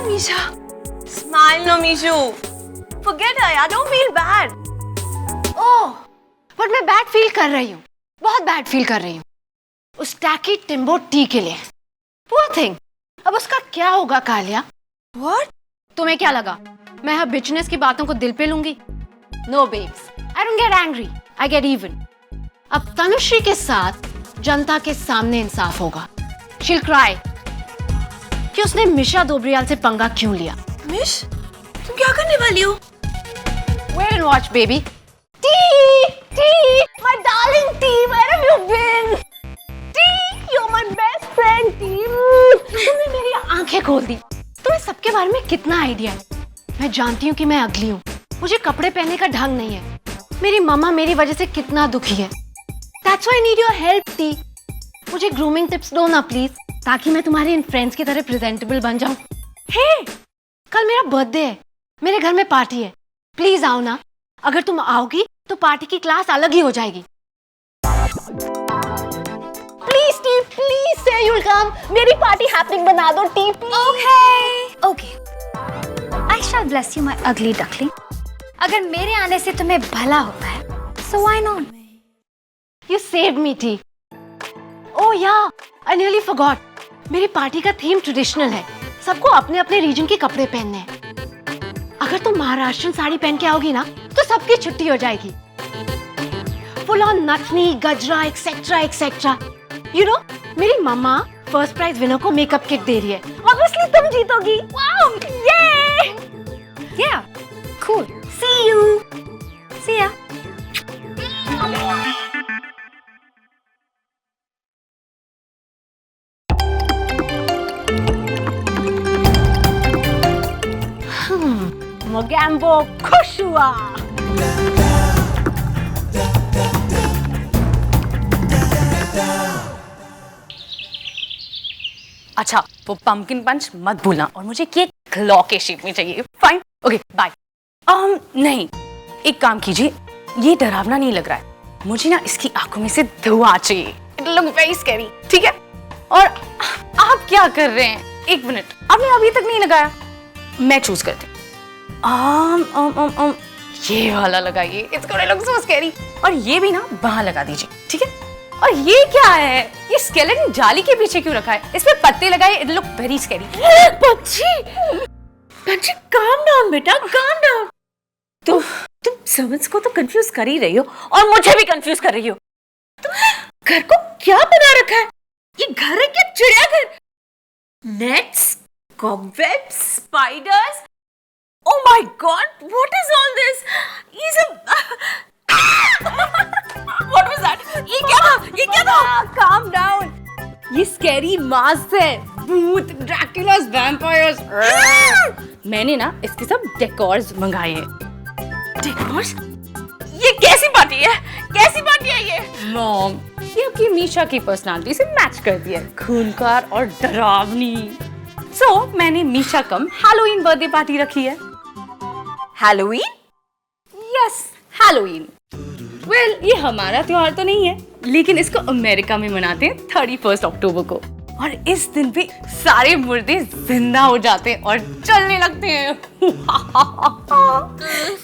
on, Misha. Smile, no, Mishu. Forget her, यार. Don't feel bad. ओह, पर मैं bad feel कर रही हूँ, बहुत बैड फील कर रही हूँ उस टैकी टिम्बो टी के लिए। Poor thing. अब उसका क्या होगा कालिया? What? तुम्हें क्या लगा मैं अब बिजनेस की बातों को दिल पे लूंगी? No babes, I don't get angry, I get even. अब तनुश्री के साथ जनता के सामने इंसाफ होगा। She'll cry कि उसने मिशा दोबरियाल से पंगा क्यों लिया। मिश, तुम क्या करने वाली हो? Wait and watch, baby. T, my darling T, where have you been? T, you're my best friend, T. तुमने मेरी आंखें खोल दी। तुम्हें सबके बारे में कितना आइडिया है? मैं जानती हूँ कि मैं अगली हूँ, मुझे कपड़े पहनने का ढंग नहीं है। मेरी मम्मा मेरी वजह से कितना दुखी है। That's why I need your help, T. मुझे ग्रूमिंग टिप्स दो ना प्लीज, ताकि मैं तुम्हारे इन फ्रेंड्स की तरह प्रेजेंटेबल बन जाऊँ। हे, कल मेरा बर्थडे है, मेरे घर में पार्टी है, प्लीज आओ ना। अगर तुम आओगी तो पार्टी की क्लास अलग ही हो जाएगी। प्लीज टी, प्लीज से you'll come. मेरी पार्टी हैपनिंग बना दो T, Okay, okay. I shall bless you, my ugly duckling. अगर मेरे आने से तुम्हें भला होता है, so why not? You saved me, T. Oh yeah, I nearly forgot. मेरी पार्टी का थीम ट्रेडिशनल है, सबको अपने अपने रीजन के कपड़े पहनने हैं। अगर तुम महाराष्ट्रन साड़ी पहन के आओगी ना, तो सबकी छुट्टी हो जाएगी। फुल ऑन नथनी, गजरा, एक्सेट्रा एक्सेट्रा। यू नो, मेरी मम्मा फर्स्ट प्राइज विनर को मेकअप किट दे रही है। ऑब्वियसली तुम जीतोगी। वाओ, ये! Yeah, cool. See you. See ya. Mogambo खुश हुआ। अच्छा, वो पंपकिन पंच मत भूलना और मुझे केक क्लॉ के शेप में चाहिए। Fine, okay, bye. नहीं, एक काम कीजिए, ये डरावना नहीं लग रहा है, मुझे ना इसकी आंखों में से धुआं चाहिए। इट लुक वेरी स्कैरी, ठीक है? और आप क्या कर रहे हैं? एक मिनट, आपने अभी तक नहीं लगाया। मैं चूज करती हूँ। ये वाला लगाइए, it's gonna look so scary. और ये भी ना वहां लगा दीजिए, ठीक है? और ये क्या है? ये स्केलेटन जाली के पीछे क्यों रखा है? इस पे पत्ते लगाए, it look very scary. Panchi, calm down बेटा, calm down. तुम सर्वेंट्स को तो कंफ्यूज कर ही रही हो और मुझे भी कंफ्यूज कर रही हो। तुमने घर को क्या बना रखा है? ये घर है क्या चिड़ियाघर? Nets, cobwebs, spiders. Oh my God, what is all this? ये सब What was that? ये क्या था? ये क्या था? Calm down. ये स्कैरी मास्क है, भूत, ड्रैकुलास, वैम्पायर्स। मैंने ना इसके सब डेकोर्स मंगाए हैं। डेकोर्स? ये कैसी पार्टी है? कैसी पार्टी है ये? मॉम, ये आपकी मीशा की पर्सनालिटी से मैच करती है, खूंखार और डरावनी। सो मैंने मीशा कम हैलोवीन बर्थडे पार्टी रखी है। हैलोवीन? Yes, Halloween. वेल, ये हमारा त्योहार तो नहीं है, लेकिन इसको अमेरिका में मनाते हैं 31 अक्टूबर को। और इस दिन पे सारे मुर्दे जिंदा हो जाते हैं और चलने लगते हैं।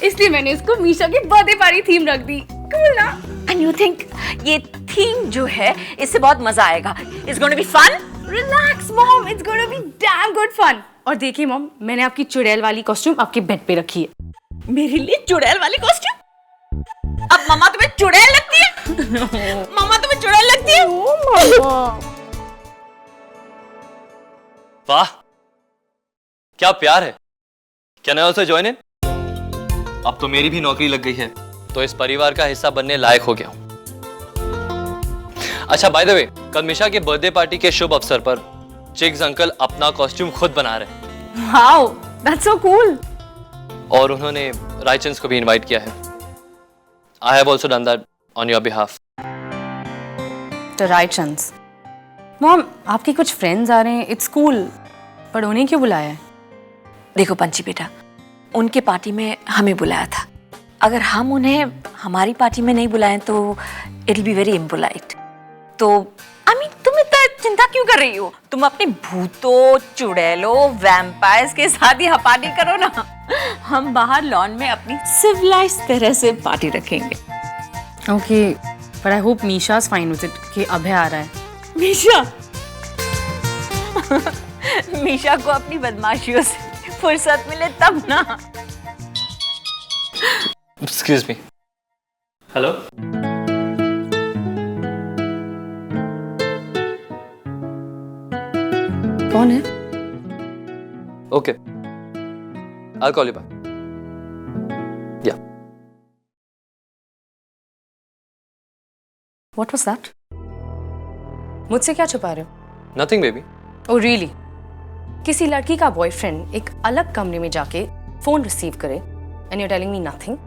इसलिए मैंने इसको मीशा की बर्थडे पार्टी थीम रख दी। कूल ना? And you think ये थीम जो है इससे बहुत मजा आएगा? It's going to be fun? Relax, mom. It's going to be damn good fun. और देखिए मॉम, मैंने आपकी चुड़ैल वाली कॉस्ट्यूम आपके बेड पे रखी है। मेरे लिए चुड़ैल वाली कॉस्ट्यूम? अब मम्मा तुम्हें चुड़ैल लगती है? मम्मा तुम्हें चुड़ैल लगती है? वाह, क्या प्यार है। Can I also join in? अब तो मेरी भी नौकरी लग गई है, तो इस परिवार का हिस्सा बनने लायक हो गया हूं। अच्छा, बाय द वे, कल मिशा के बर्थडे पार्टी के शुभ अवसर पर चिग्स अंकल अपना कॉस्ट्यूम खुद बना रहे हैं। Wow, that's so cool. और उन्होंने रायचंस को भी इनवाइट किया है। I have also done that on your behalf. तो रायचंस, मॉम, आपके कुछ फ्रेंड्स आ रहे हैं, इट्स कूल, पर उन्हें क्यों बुलाया है? देखो पंची बेटा, उनके पार्टी में हमें बुलाया था। अगर हम उन्हें हमारी पार्टी में नहीं बुलाएं तो it will be very impolite. तो आई मीन तुम इतना चिंता क्यों कर रही हो? तुम अपनी भूतों, चुड़ैलों, वैम्पायर्स के साथ ही पार्टी करो ना। हम बाहर लॉन में अपनी सिविलाइज तरह से पार्टी रखेंगे। Okay, but I hope Misha is fine with it कि अभय आ रहा है। मीशा मीशा को अपनी बदमाशियों से फुर्सत मिले तब ना। Excuse me. हेलो। कौन है? Okay, I'll call you back. Yeah. What was that? मुझसे क्या छुपा रहे हो? Nothing, baby. Oh really? किसी लड़की का बॉयफ्रेंड एक अलग कमरे में जाके फोन रिसीव करे and you're telling me nothing?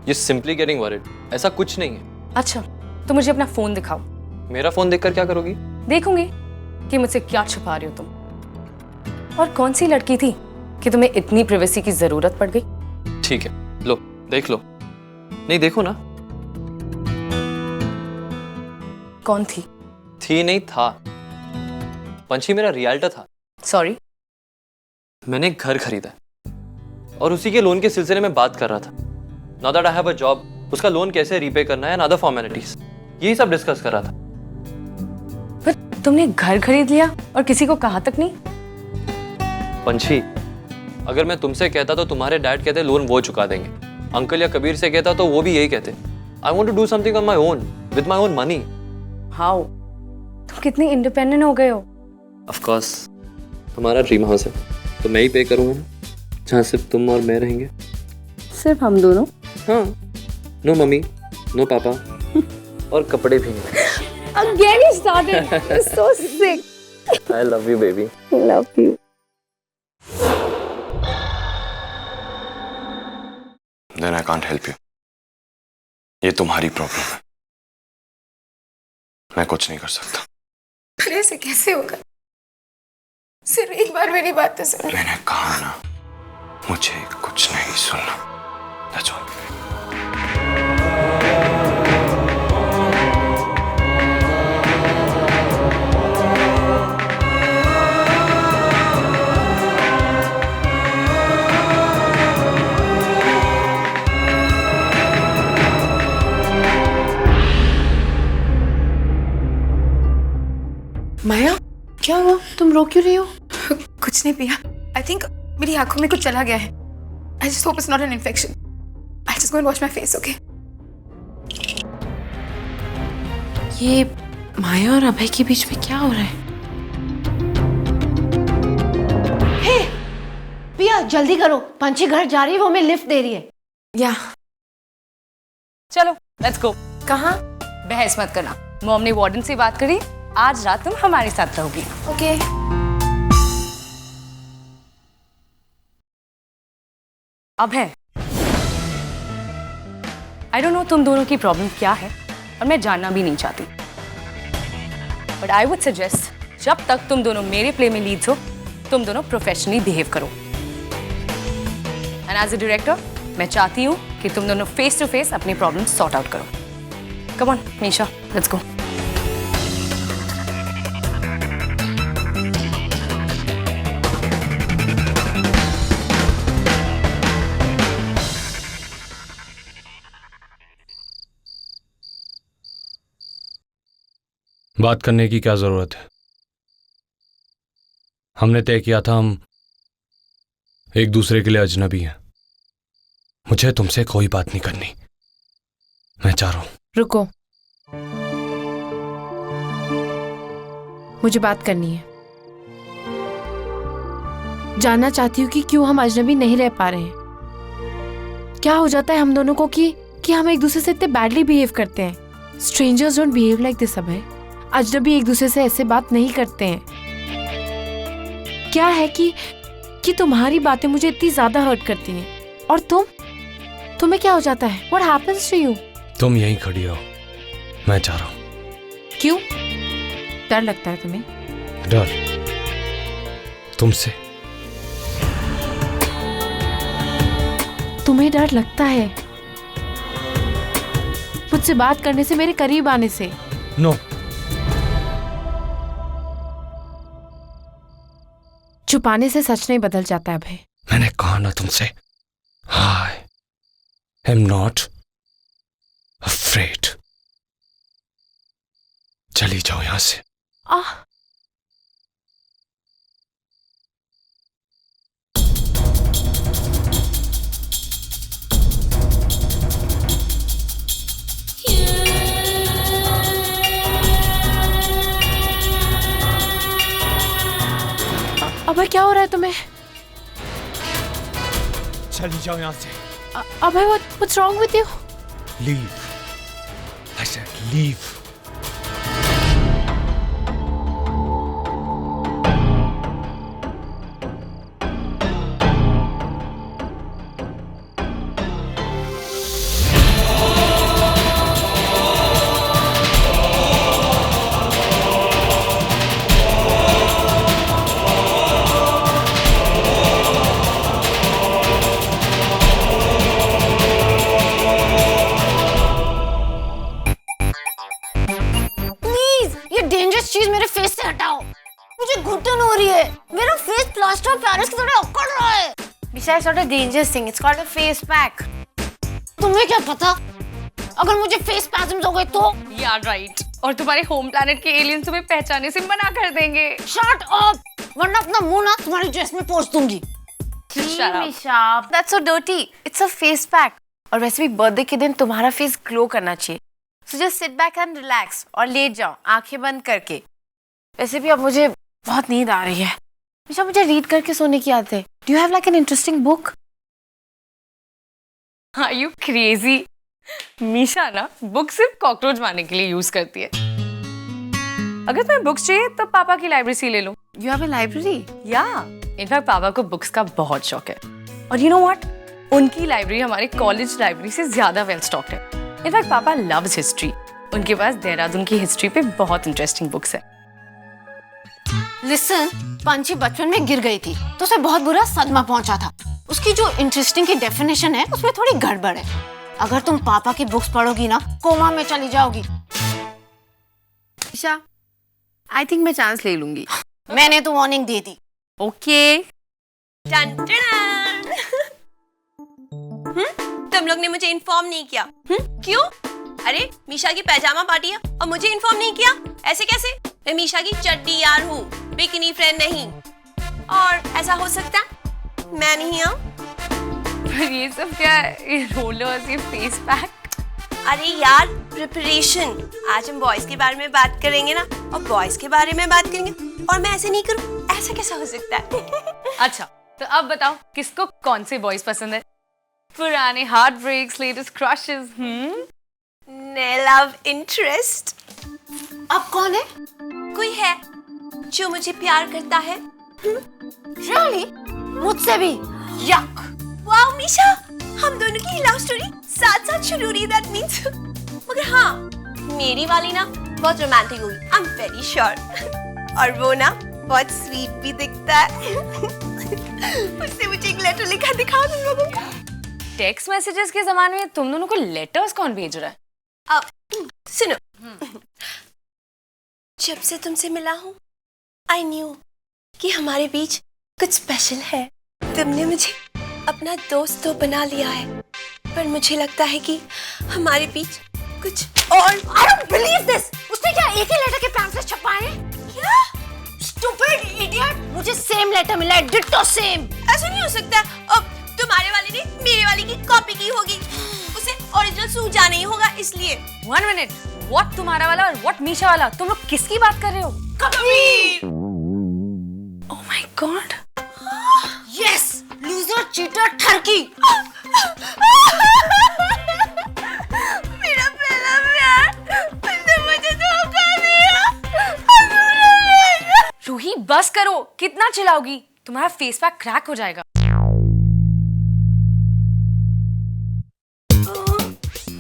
You're simply getting worried. ऐसा कुछ नहीं है। अच्छा, तो मुझे अपना फोन दिखाओ। मेरा फोन देखकर क्या करोगी? देखूंगी कि मुझसे क्या छुपा रही हो तुम। और कौन सी लड़की थी कि तुम्हें इतनी प्राइवेसी की जरूरत पड़ गई? ठीक है, लो देख लो। नहीं देखो ना। कौन थी? थी नहीं, था। पंछी मेरा रियल्टर था। सॉरी? मैंने एक घर खरीदा और उसी के लोन के सिलसिले में बात कर रहा था। Now that I have a job, उसका लोन कैसे रीपे करना है एंड अदर फॉर्मेलिटीज, यही सब डिस्कस कर रहा था। पर तुमने घर खरीद लिया और किसी को कहा तक नहीं? पंछी, अगर मैं तुमसे कहता तो तुम्हारे डैड कहते लोन वो चुका देंगे। अंकल या कबीर से कहता तो वो भी यही कहते। I want to do something on my own with my own money. How? तुम कितने इंडिपेंडेंट हो गए हो? ऑफ कोर्स, तुम्हारा ड्रीम हाउस है तो मैं ही पे करूंगा, जहाँ सिर्फ तुम और मैं रहेंगे। सिर्फ हम दोनों? हाँ, नो मम्मी, नो पापा और कपड़े भी नहीं। Again he started. You're so sick. I love you, baby. Love you. Then I can't help you. ये तुम्हारी प्रॉब्लम है, मैं कुछ नहीं कर सकता। फिर ऐसे कैसे होगा? सिर्फ एक बार मेरी बात तो सुनो। मैंने कहा ना, मुझे कुछ नहीं सुनना। That's all. माया, क्या हुआ? तुम रो क्यों रही हो? कुछ नहीं पिया। आई थिंक मेरी आंखों में कुछ चला गया है। I just hope it's not an infection. I just go and wash my face, okay? ये माया और अभय के बीच में क्या हो रहा है? हे पिया, जल्दी करो, पंछी घर जा रही है, वो हमें लिफ्ट दे रही है। या चलो लेट्स गो। कहाँ? बहस मत करना। मॉम ने वार्डन से बात करी, आज रात तुम हमारे साथ रहोगी। ओके। अब है, आई डोंट नो तुम दोनों की प्रॉब्लम क्या है और मैं जानना भी नहीं चाहती, बट आई वुड सजेस्ट जब तक तुम दोनों मेरे प्ले में लीड्स हो, तुम दोनों प्रोफेशनली बिहेव करो। एंड एज अ डायरेक्टर मैं चाहती हूँ कि तुम दोनों फेस टू फेस अपनी प्रॉब्लम सॉर्ट आउट करो। Come on Misha, let's go. बात करने की क्या जरूरत है? हमने तय किया था हम एक दूसरे के लिए अजनबी हैं। मुझे तुमसे कोई बात नहीं करनी। मैं चाह रहा हूं। रुको, मुझे बात करनी है। जानना चाहती हूँ कि क्यों हम अजनबी नहीं रह पा रहे हैं। क्या हो जाता है हम दोनों को कि हम एक दूसरे से इतने बैडली बिहेव करते हैं। Strangers don't behave like this. Abhay, अजनबी एक दूसरे से ऐसे बात नहीं करते हैं। क्या है कि तुम्हारी बातें मुझे इतनी ज्यादा हर्ट करती हैं और तुम्हें क्या हो जाता है? What happens to you? तुम यहीं खड़ी रहो, मैं चाह रहा हूं। क्यों? डर लगता है तुम्हें? डर? तुमसे? तुम्हें डर लगता है मुझसे बात करने से, मेरे करीब आने से? नो, छुपाने से सच नहीं बदल जाता है अभय। मैंने कहा ना तुमसे, आई एम नॉट अफ्रेड। चली जाओ यहां से। आह, अभय क्या हो रहा है तुम्हें? चली जाओ यहां से। अभय what's wrong with you? Leave, I said leave. ये डेंजरस चीज मेरे फेस से हटाओ। मुझे घुटन हो रही है। मेरा फेस प्लास्टर ऑफ पेरिस की तरह अकड़ रहा है। Besides, not a dangerous thing. It's called a face pack. तुम्हें क्या पता? अगर मुझे फेस स्पैज़म्स हो गए तो? यार राइट। और तुम्हारे होम प्लैनेट के एलियंस तुम्हें पहचानने से मना कर देंगे। शट अप, वरना अपना मुंह ना तुम्हारी ड्रेस में पोंछ दूंगी। निशा, that's so dirty. It's a face pack. और वैसे भी बर्थडे के दिन तुम्हारा फेस ग्लो करना चाहिए। So just sit back and relax और लेट जाओ आंखें बंद करके। वैसे भी अब मुझे बहुत नींद आ रही है। निशा, मुझे रीड करके सोने की आदत है। Do you have like an interesting book? Are you crazy? Misha ना बुक सिर्फ कॉकरोच मारने के लिए यूज करती है। अगर तुम्हें बुक्स चाहिए तो पापा की लाइब्रेरी से ले लो। You have a library? या इनफैक्ट पापा को बुक्स का बहुत शौक है। और यू नो व्हाट, उनकी लाइब्रेरी हमारे कॉलेज लाइब्रेरी से ज्यादा वेल स्टॉक्ड है। इनफैक्ट पापा लव्स हिस्ट्री। उनके पास देहरादून की हिस्ट्री पे बहुत इंटरेस्टिंग बुक्स है। लिसन, पंछी बचपन में गिर गई थी तो उसे बहुत बुरा सदमा पहुंचा था। उसकी जो इंटरेस्टिंग की डेफिनेशन है उसमें थोड़ी गड़बड़ है। अगर तुम पापा की बुक्स पढ़ोगी ना, कोमा में चली जाओगी। निशा, I think मैं चांस ले लूंगी। मैंने तो वार्निंग दी थी। ओके। तुम लोग ने मुझे इन्फॉर्म नहीं किया। क्यों? अरे मीशा की पैजामा पार्टी है और मुझे इन्फॉर्म नहीं किया, ऐसे कैसे? मैं मीशा की चड्डी यार हूँ, बिकिनी फ्रेंड नहीं। और ऐसा हो सकता है मैं नहीं आऊँ? पर ये सब क्या है? ये रोलर्स, ये फेस पैक। अरे यार, प्रिपरेशन। आज हम बॉयज के बारे में बात करेंगे ना, और बॉयज के बारे में बात करेंगे और मैं ऐसे नहीं करूँ, ऐसा कैसा हो सकता है? अच्छा तो अब बताओ किसको कौन से बॉयज पसंद है? पुराने heart breaks, latest crushes? Love interest. अब कौन है? कोई है जो मुझे प्यार करता है। रियली? मुझसे भी? यक। वाओ मीशा, हम दोनों की लव स्टोरी साथ साथ शुरू हुई, दैट मींस। मगर हाँ, मेरी वाली ना बहुत रोमांटिक होगी, आई एम वेरी श्योर। और वो ना बहुत स्वीट भी दिखता है। उससे मुझे एक लेटर लिखा दिखाओ तुम लोगों को। टेक्स्ट मैसेजेस के जमाने में तुम दोनों को लेटर्स कौन भेज रहा है? सुनो, जब से तुमसे मिला हूँ, आई न्यू कि हमारे बीच कुछ स्पेशल है। तुमने मुझे अपना दोस्त तो बना लिया है, पर मुझे लगता है कि हमारे बीच कुछ और। I don't believe this. उसने क्या एक ही लेटर के पैम्फलेट छपाए हैं? क्या? Stupid idiot. मुझे सेम लेटर मिला है, डिट्टो सेम। ऐसा नहीं हो सकता। अब तुम्हारे वाले ने मेरे वाले की कॉपी की होगी, उसे ओरिजिनल सूझा नहीं होगा इसलिए। 1 मिनट, व्हाट तुम्हारा वाला और व्हाट मीशा वाला? तुम लोग किसकी बात कर रहे हो? Kabir. Oh my God. Yes, loser, cheater, ठरकी। मेरा पहला प्यार, उसने मुझे धोखा दिया। रूही बस करो, कितना चिल्लाओगी? तुम्हारा फेस पैक क्रैक हो जाएगा।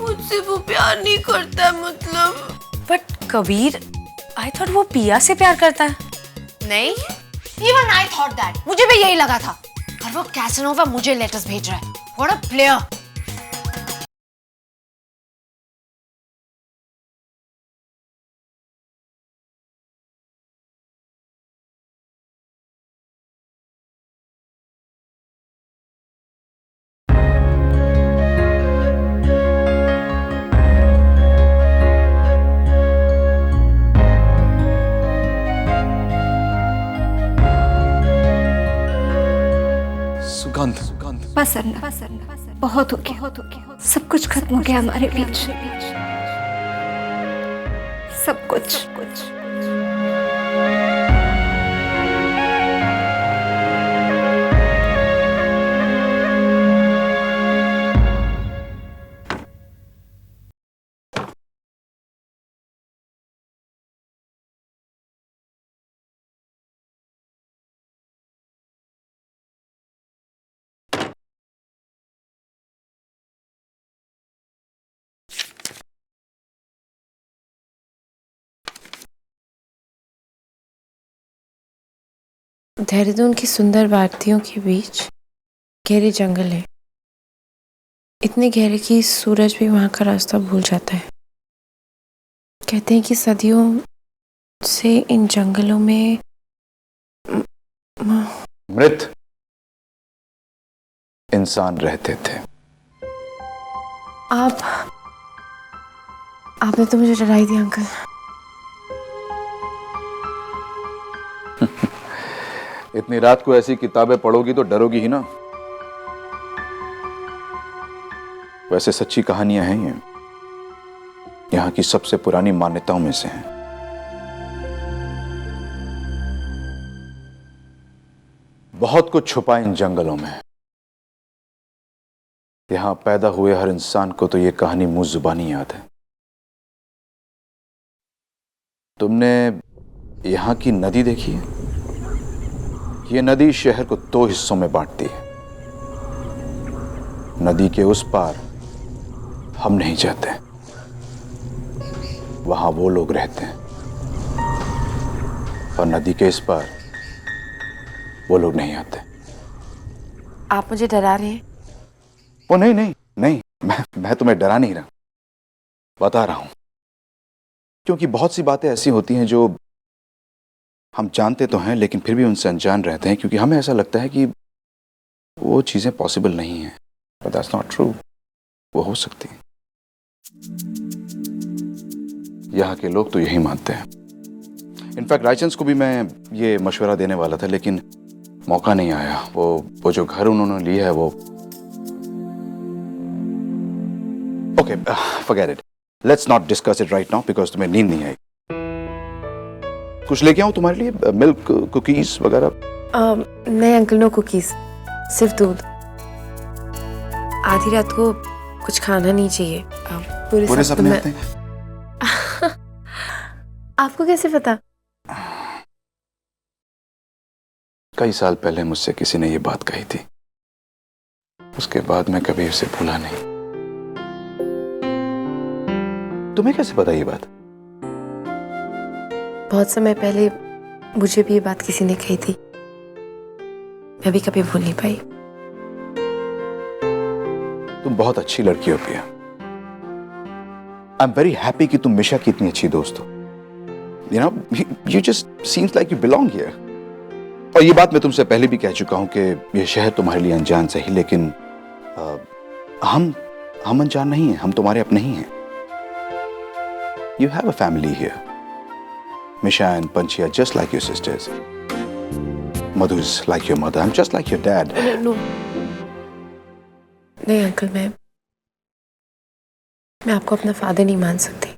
मुझसे वो प्यार नहीं करता, मतलब। बट कबीर, आई थॉट वो पिया से प्यार करता है। नहीं, even I thought that. मुझे भी यही लगा था। और वो कैसनोवा मुझे लेटर्स भेज रहा है। What a player. बस अन्ना, बहुत हो गया, सब कुछ खत्म हो गया हमारे बीच, सब कुछ। देहरादून की सुंदर वादियों के बीच गहरे जंगल है, इतने गहरे कि सूरज भी वहां का रास्ता भूल जाता है। कहते हैं कि सदियों से इन जंगलों में मृत इंसान रहते थे। आपने तो मुझे डराई दी अंकल। इतनी रात को ऐसी किताबें पढ़ोगी तो डरोगी ही ना। वैसे सच्ची कहानियां हैं ये, यहाँ की सबसे पुरानी मान्यताओं में से हैं। बहुत कुछ छुपा इन जंगलों में। यहां पैदा हुए हर इंसान को तो ये कहानी मुंह जुबानी याद है। तुमने यहां की नदी देखी है? ये नदी शहर को 2 हिस्सों में बांटती है। नदी के उस पार हम नहीं जाते, वहां वो लोग रहते हैं, और नदी के इस पार वो लोग नहीं आते। आप मुझे डरा रहे हैं? ओ नहीं नहीं नहीं, मैं तुम्हें डरा नहीं रहा, बता रहा हूं। क्योंकि बहुत सी बातें ऐसी होती हैं जो हम जानते तो हैं लेकिन फिर भी उनसे अनजान रहते हैं, क्योंकि हमें ऐसा लगता है कि वो चीजें पॉसिबल नहीं हैं। बट दैट्स नॉट ट्रू, वो हो सकती हैं। यहाँ के लोग तो यही मानते हैं। इनफैक्ट रायचंद को भी मैं ये मशवरा देने वाला था लेकिन मौका नहीं आया। वो जो घर उन्होंने लिया है वो okay, forget it, let's not discuss it right now because तुम्हें नींद नहीं आई। कुछ लेके आऊं तुम्हारे लिए, मिल्क, कुकीज वगैरह? नहीं अंकल, नो कुकीज, सिर्फ दूध। आधी रात को कुछ खाना नहीं चाहिए। पूरे सपने आते हैं। आपको कैसे पता? कई साल पहले मुझसे किसी ने ये बात कही थी, उसके बाद मैं कभी उसे भूला नहीं। तुम्हें कैसे पता ये बात? बहुत समय पहले मुझे भी ये बात किसी ने कही थी, मैं भी कभी भूल नहीं पाई। तुम बहुत अच्छी लड़की हो प्रिया। आई एम वेरी हैप्पी कि तुम मिशा की इतनी अच्छी दोस्त हो। You know, you just seems like you belong here. और ये बात मैं तुमसे पहले भी कह चुका हूं कि ये शहर तुम्हारे लिए अनजान सही, लेकिन हम अनजान नहीं हैं, हम तुम्हारे अपने ही हैं। You have a family here. Misha and Panchi are just like your sisters. Madhu is like your mother. I'm just like your dad. No. नहीं अंकल, मैं आपको अपना फादर नहीं मान सकती।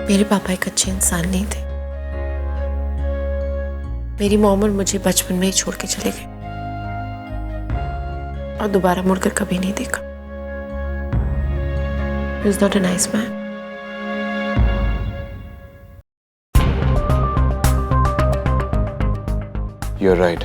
मेरे पापा एक अच्छे इंसान नहीं थे। मेरी मॉम और मुझे बचपन में ही छोड़ के चले गए और दोबारा मुड़कर कभी नहीं देखा। He was not a nice man. You're right.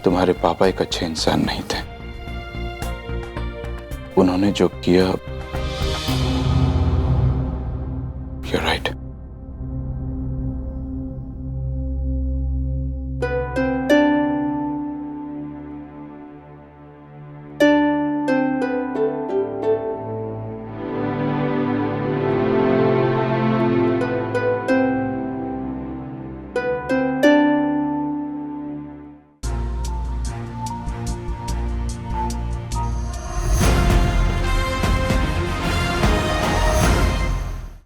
तुम्हारे पापा एक अच्छे इंसान नहीं थे। उन्होंने जो किया, You're right.